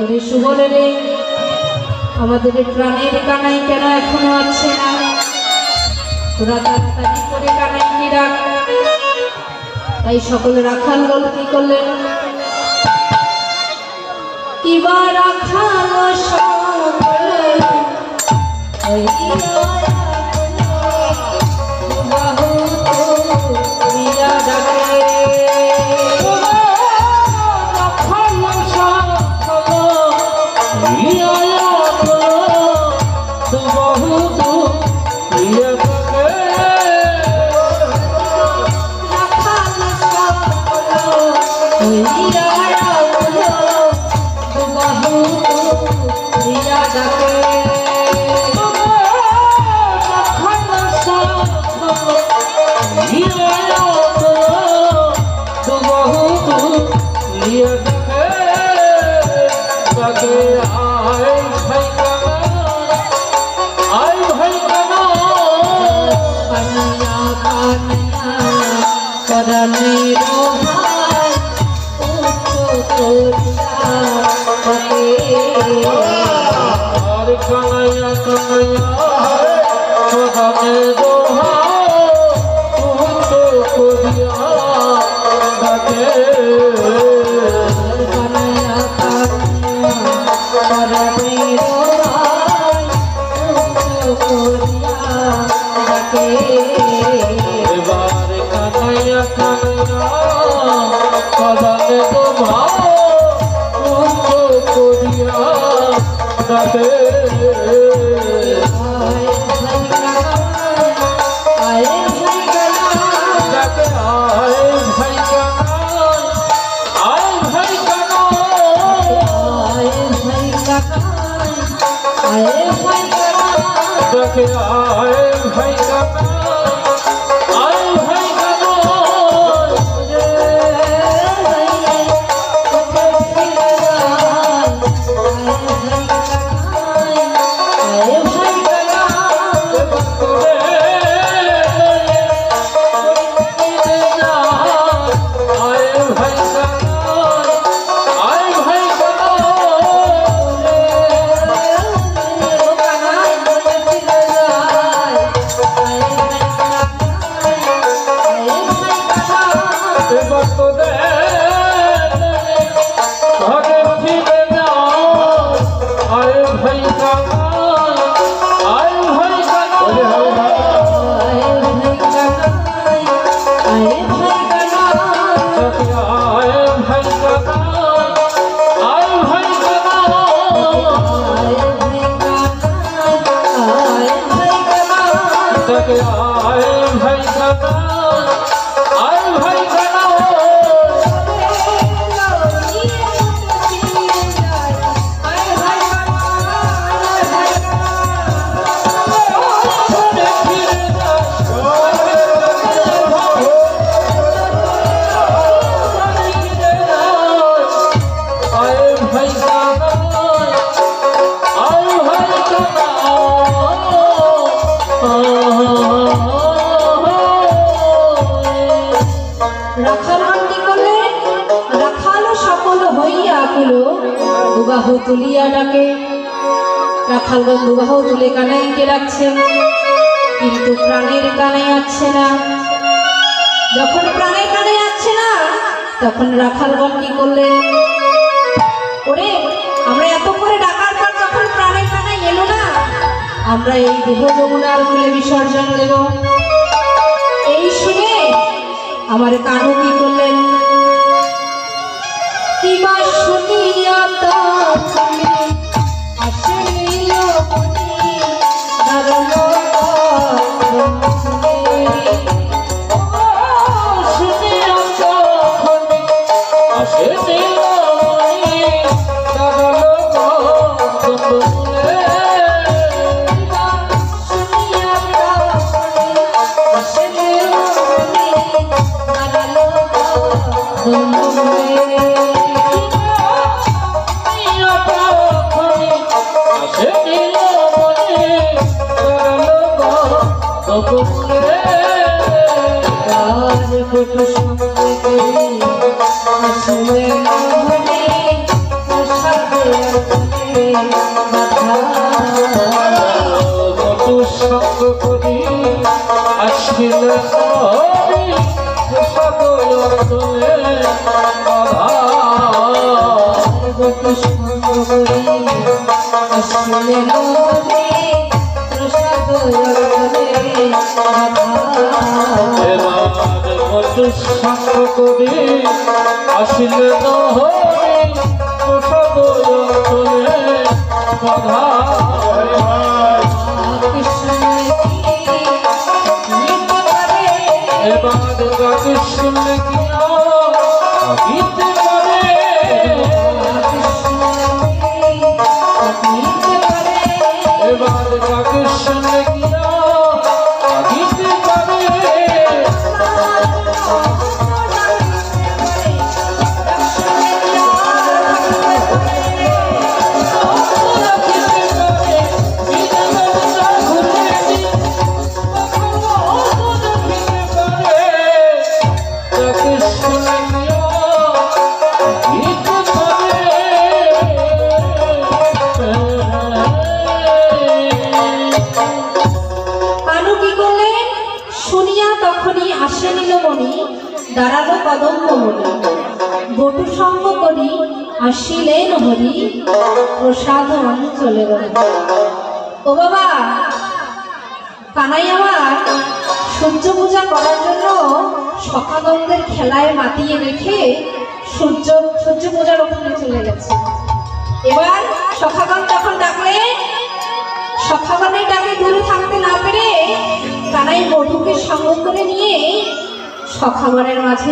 ওরে সুবলে রে, আমাদের প্রাণের কানাই কেন এখনো আছে না? তোরা তাড়াতাড়ি করে কানাইকে ডাক। তাই সকলে রাখাল বল কি করলেন, কিবা রাখাল সকলে বাহু দিয়া ডাকে। বাহু তুলিয়া ডাকে। রাখালগণ দুবাহু তুলে কানাইকে রাখছেন, কিন্তু প্রাণের কানাই আসছে না। যখন প্রাণের কানাই আসছে না, তখন রাখালগণ কি করলেন, ওরে আমরা এত করে ডাকার পর যখন প্রাণের কানাই এলো না, আমরা এই দেহ যমুনার কূলে বিসর্জন দেব। এই শুনে আমার কানু কি করলেন, কিবা শুনিয়া তুমি আসিল মনি দাঁড়ালো শুনিয়া তুমি আসিল মনি দাঁড়ালো শুনিয়া আসিল মনি দাঁড়ালো আসলে আসিলে হরি প্রসাদ অঞ্চলে বাধা গোপী সঙ্গ করি আসলে নহে প্রসাদ অঞ্চলে বাধা। এবার বন্ধু সঙ্গ করি আসিলে হরি প্রসাদ অঞ্চলে বাধা এবার গাকে শুনলে কিনা গীতে পারে এবার গাকে শুনলে কিনা গীতে পারে আসে নীলমণি দাঁড়ালো কদম্ব মণি বটু সঙ্গ করি আসিলেন হরি প্রসাদ অঞ্চলে। ও বাবা, কানাই আমার সূর্য পূজা করার জন্য সখাগণদের খেলায় মাতিয়ে রেখে সূর্য পূজার ওখানে চলে গেছে। এবার সখাগণ যখন ডাকলে সখাগণের ডাকে দূরে থাকতে না পেরে কানাই বধূকে সঙ্গ করে নিয়ে সখাগণের মাঝে